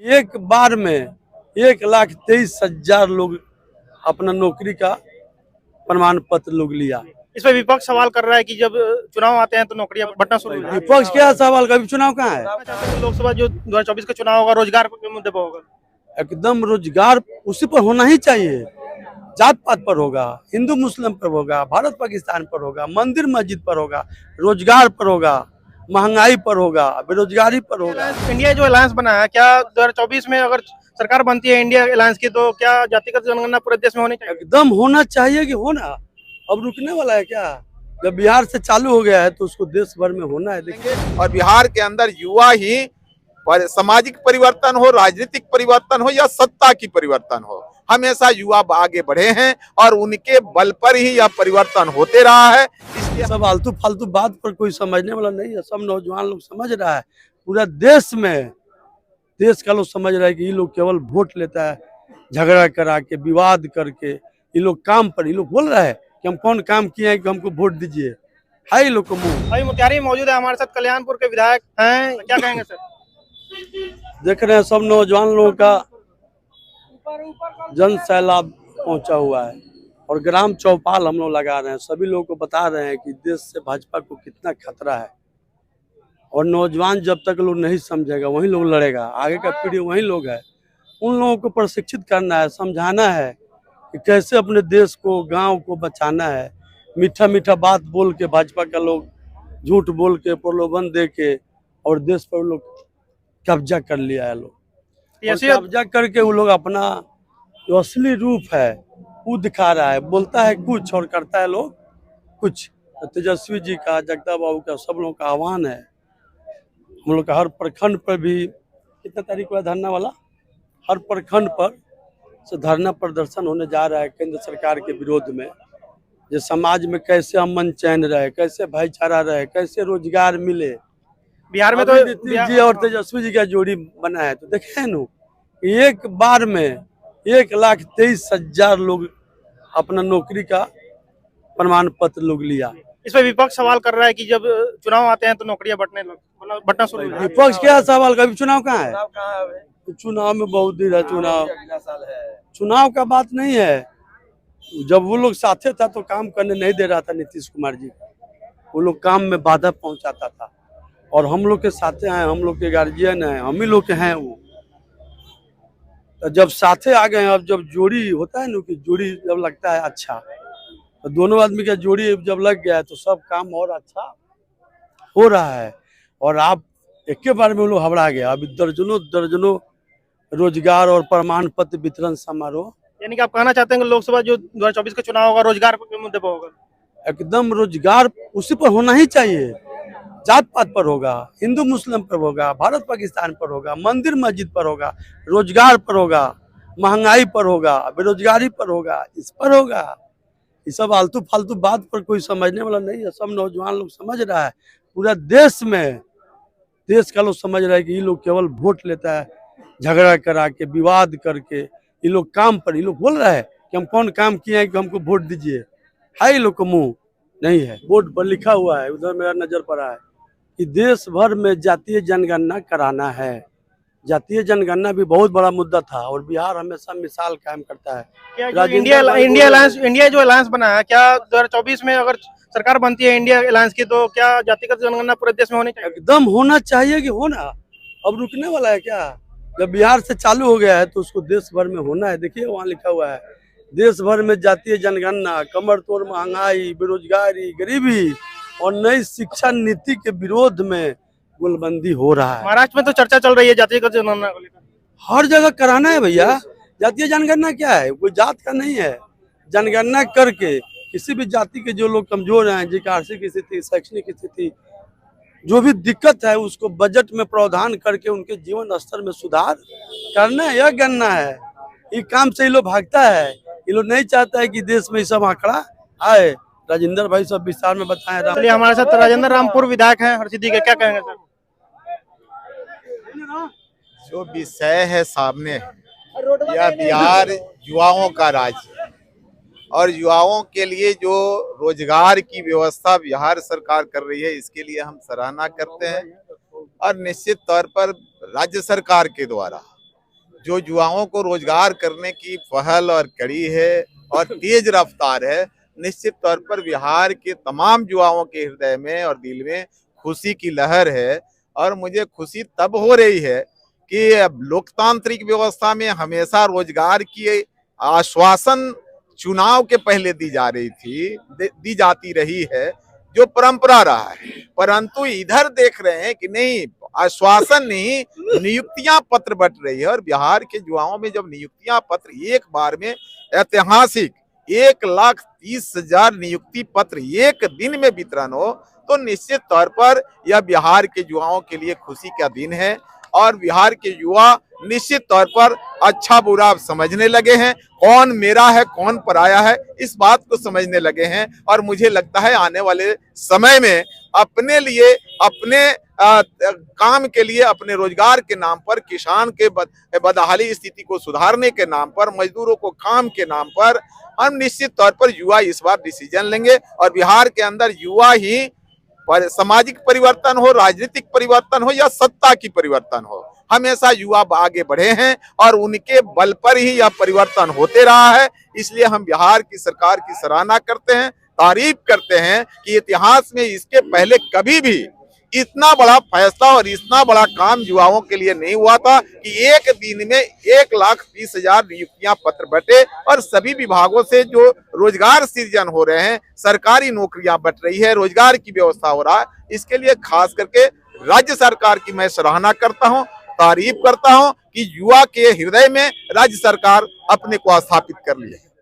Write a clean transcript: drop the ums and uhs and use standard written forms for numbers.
एक बार में 1,23,000 लोग अपना नौकरी का प्रमाण पत्र लोग लिया। इस पे विपक्ष सवाल कर रहा है कि जब चुनाव आते हैं तो नौकरियां बंटना शुरू हो जाती है। विपक्ष क्या सवाल का, अभी चुनाव कहाँ है? लोकसभा जो 2024 का चुनाव होगा रोजगार के मुद्दे पर होगा। एकदम रोजगार उसी पर होना ही चाहिए। जात पात पर होगा, हिंदू मुस्लिम पर होगा, भारत पाकिस्तान पर होगा, मंदिर मस्जिद पर होगा, रोजगार पर होगा, महंगाई पर होगा, बेरोजगारी पर होगा। इंडिया जो अलायंस बना है, क्या 2024 में अगर सरकार बनती है इंडिया अलायंस की, तो क्या जातिगत जनगणना पूरे देश में होनी चाहिए? एकदम होना चाहिए कि होना, अब रुकने वाला है क्या? जब बिहार से चालू हो गया है तो उसको देश भर में होना है। देखिए, और बिहार के अंदर युवा ही सामाजिक परिवर्तन हो, राजनीतिक परिवर्तन हो या सत्ता की परिवर्तन हो, हमेशा युवा आगे बढ़े हैं और उनके बल पर ही यह परिवर्तन होते रहा है। इसलिए सब आलतू फालतू बात पर कोई समझने वाला नहीं है। सब नौजवान लोग समझ रहा है, पूरा देश में देश का लोग समझ रहा है कि ये लोग केवल वोट लेता है, झगड़ा करा के, विवाद करके। ये लोग काम पर, ये लोग बोल रहा है कि हम कौन काम किए हैं कि हमको वोट दीजिए, है ये लोग को मुंह। अभी मुतियारी मौजूद है हमारे साथ, कल्याणपुर के विधायक हैं, क्या कहेंगे सर? देख रहे हैं सब नौजवान लोगों का जन सैलाब पहुंचा हुआ है और ग्राम चौपाल हम लोग लगा रहे हैं। सभी लोगों को बता रहे हैं कि देश से भाजपा को कितना खतरा है और नौजवान जब तक लोग नहीं समझेगा वही लोग लड़ेगा। आगे का पीढ़ी वही लोग है, उन लोगों को प्रशिक्षित करना है, समझाना है कि कैसे अपने देश को, गांव को बचाना है। मीठा मीठा बात बोल के भाजपा का लोग झूठ बोल के, प्रलोभन दे के और देश पर लोग कब्जा कर लिया है। लोग कब्जा करके वो लोग अपना जो असली रूप है वो दिखा रहा है। बोलता है कुछ और करता है लोग कुछ। तेजस्वी जी का, जगदा बाबू का, सब लोगों का आह्वान है। हम लोग का हर प्रखंड पर भी, कितना तारीख को है धरना वाला, हर प्रखंड पर से धरना प्रदर्शन होने जा रहा है केंद्र सरकार के विरोध में। जो समाज में कैसे अमन चैन रहे, कैसे भाईचारा रहे, कैसे रोजगार मिले। बिहार में तो नीतीश जी और तेजस्वी जी का जोड़ी बना है तो देखे न, एक बार में 1,23,000 लोग अपना नौकरी का प्रमाण पत्र लोग लिया। इस पे विपक्ष सवाल कर रहा है कि जब चुनाव आते हैं तो नौकरियां बंटना शुरू हो जाती है। विपक्ष क्या सवाल का, अभी चुनाव कहाँ है? चुनाव में बहुत देर है। चुनाव का बात नहीं है। जब वो लोग साथे था तो काम करने नहीं दे रहा था नीतीश कुमार जी, वो लोग काम में बाधा पहुंचाता था। और हम लोग के साथे हैं, हम लोग के गार्जियन हैं, हम ही लोग के हैं वो। तो जब साथे आ गए, अब जब जोड़ी होता है ना कि जोड़ी जब लगता है अच्छा, तो दोनों आदमी का जोड़ी जब लग गया है तो सब काम और अच्छा हो रहा है। और आप एक के बार में वो लोग हबड़ा गया। अभी दर्जनों दर्जनों रोजगार और प्रमाण पत्र वितरण समारोह। यानी कि आप कहना चाहते हैं कि लोकसभा जो 2024 का चुनाव होगा रोजगार के मुद्दे पर होगा। एकदम रोजगार उसी पर होना ही चाहिए। जात पात पर होगा, हिंदू मुस्लिम पर होगा, भारत पाकिस्तान पर होगा, मंदिर मस्जिद पर होगा, रोजगार पर होगा, महंगाई पर होगा, बेरोजगारी पर होगा, इस पर होगा। ये सब आलतू फालतू बात पर कोई समझने वाला नहीं है। सब नौजवान लोग समझ रहा है, पूरा देश में देश का लोग समझ रहा है कि ये लोग केवल वोट लेता है, झगड़ा करा के, विवाद करके। ये लोग काम पर, ये लोग बोल रहा है कि हम कौन काम किए हैं कि हमको वोट दीजिए, है ये लोग को मुंह नहीं है। बोर्ड पर लिखा हुआ है, उधर मेरा नजर पड़ा है कि देश भर में जातीय जनगणना कराना है। जातीय जनगणना भी बहुत बड़ा मुद्दा था और बिहार हमेशा मिसाल कायम करता है। इंडिया जो अलायंस बना है, क्या 2024 में अगर सरकार बनती है इंडिया अलायंस की, तो क्या जातिगत जनगणना पूरे देश में होनी चाहिए? एकदम होना चाहिए कि होना, अब रुकने वाला है क्या? जब बिहार से चालू हो गया है तो उसको देश भर में होना है। देखिए वहाँ लिखा हुआ है, देश भर में जातीय जनगणना, कमर तोड़ महंगाई, बेरोजगारी, गरीबी और नई शिक्षा नीति के विरोध में गुलबंदी हो रहा है। महाराष्ट्र में तो चर्चा चल रही है जातिगत जनगणना को लेकर। हर जगह कराना है भैया। जातीय जनगणना क्या है? कोई जात का नहीं है। जनगणना करके किसी भी जाति के जो लोग कमजोर हैं, जिनकी आर्थिक स्थिति, शैक्षणिक स्थिति, जो भी दिक्कत है, उसको बजट में प्रावधान करके उनके जीवन स्तर में सुधार करना है। यह गणना है। ये काम से ये लोग भागता है। ये लोग नहीं चाहता है कि देश में ये सब आंकड़ा आए। राजेंद्र भाई सब विस्तार में बताएं। चलिए हमारे साथ राजेंद्र रामपुर विधायक हैं हरसिद्धि के, क्या कहेंगे सर? जो विषय है सामने, यह बिहार युवाओं का राज्य है और युवाओं के लिए जो रोजगार की व्यवस्था बिहार सरकार कर रही है, इसके लिए हम सराहना करते हैं। और निश्चित तौर पर राज्य सरकार के द्वारा जो युवाओं को रोजगार करने की पहल और कड़ी है और तेज रफ्तार है, निश्चित तौर पर बिहार के तमाम युवाओं के हृदय में और दिल में खुशी की लहर है। और मुझे खुशी तब हो रही है कि अब लोकतांत्रिक व्यवस्था में हमेशा रोजगार की आश्वासन चुनाव के पहले दी जाती रही है, जो परंपरा रहा है। परंतु इधर देख रहे हैं कि नहीं, आश्वासन नहीं, नियुक्तियां पत्र बट रही है। और बिहार के युवाओं में जब नियुक्तियां पत्र एक बार में ऐतिहासिक 1,30,000 नियुक्ति पत्र एक दिन में वितरण हो, तो निश्चित तौर पर यह बिहार के युवाओं के लिए खुशी का दिन है। और बिहार के युवा निश्चित तौर पर अच्छा बुरा समझने लगे हैं, कौन मेरा है कौन पराया है, इस बात को समझने लगे हैं। और मुझे लगता है आने वाले समय में अपने लिए, अपने काम के लिए, अपने रोजगार के नाम पर, किसान के बदहाली स्थिति को सुधारने के नाम पर, मजदूरों को काम के नाम पर, हम निश्चित तौर पर युवा इस बार डिसीजन लेंगे। और बिहार के अंदर युवा ही सामाजिक परिवर्तन हो, राजनीतिक परिवर्तन हो या सत्ता की परिवर्तन हो, हमेशा युवा आगे बढ़े हैं और उनके बल पर ही यह परिवर्तन होते रहा है। इसलिए हम बिहार की सरकार की सराहना करते हैं, तारीफ करते हैं कि इतिहास में इसके पहले कभी भी इतना बड़ा फैसला और इतना बड़ा काम युवाओं के लिए नहीं हुआ था कि एक दिन में 1,30,000 नियुक्तियां पत्र बटे और सभी विभागों से जो रोजगार सृजन हो रहे हैं, सरकारी नौकरियां बट रही है, रोजगार की व्यवस्था हो रहा है। इसके लिए खास करके राज्य सरकार की मैं सराहना करता हूं, तारीफ करता हूं कि युवा के हृदय में राज्य सरकार अपने को स्थापित कर ली है।